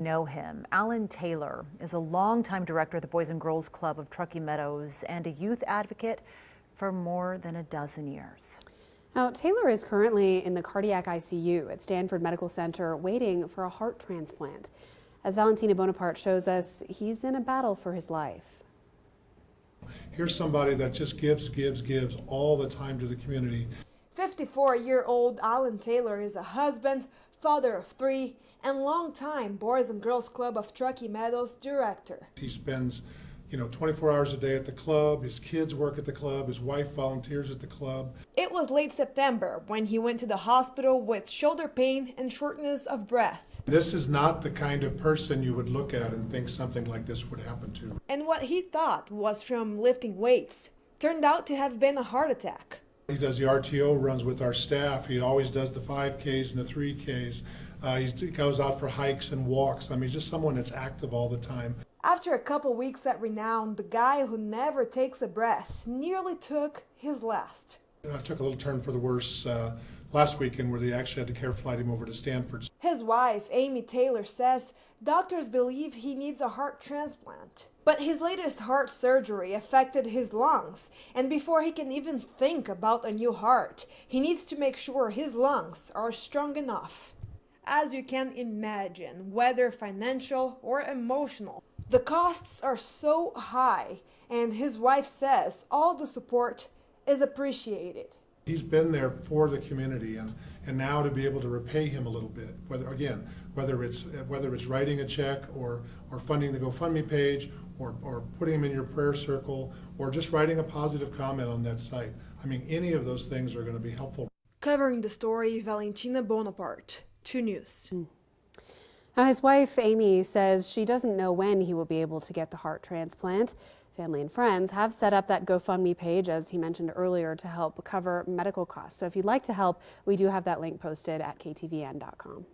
Know him. Alan Taylor is a longtime director of the Boys and Girls Club of Truckee Meadows and a youth advocate for more than a dozen years. Now, Taylor is currently in the cardiac ICU at Stanford Medical Center waiting for a heart transplant. As Valentina Bonaparte shows us, he's in a battle for his life. Here's somebody that just gives all the time to the community. 54-year-old Alan Taylor is a husband, father of 3, and longtime Boys and Girls Club of Truckee Meadows director. He spends, 24 hours a day at the club. His kids work at the club. His wife volunteers at the club. It was late September when he went to the hospital with shoulder pain and shortness of breath. This is not the kind of person you would look at and think something like this would happen to. And what he thought was from lifting weights turned out to have been a heart attack. He does the RTO runs with our staff. He always does the 5Ks and the 3Ks. He goes out for hikes and walks. He's just someone that's active all the time. After a couple weeks at Renown, the guy who never takes a breath nearly took his last. Took a little turn for the worse last weekend where they actually had to care flight him over to Stanford. His wife, Amy Taylor, says doctors believe he needs a heart transplant. But his latest heart surgery affected his lungs, and before he can even think about a new heart, he needs to make sure his lungs are strong enough. As you can imagine, whether financial or emotional, the costs are so high, and his wife says all the support is appreciated. He's been there for the community, and now to be able to repay him a little bit, whether it's writing a check or funding the Gofundme page or putting him in your prayer circle or just writing a positive comment on that site. Any of those things are going to be helpful. Covering the story, Valentina Bonaparte, 2 News. Now, his wife, Amy, says she doesn't know when he will be able to get the heart transplant. Family and friends have set up that GoFundMe page, as he mentioned earlier, to help cover medical costs. So if you'd like to help, we do have that link posted at ktvn.com.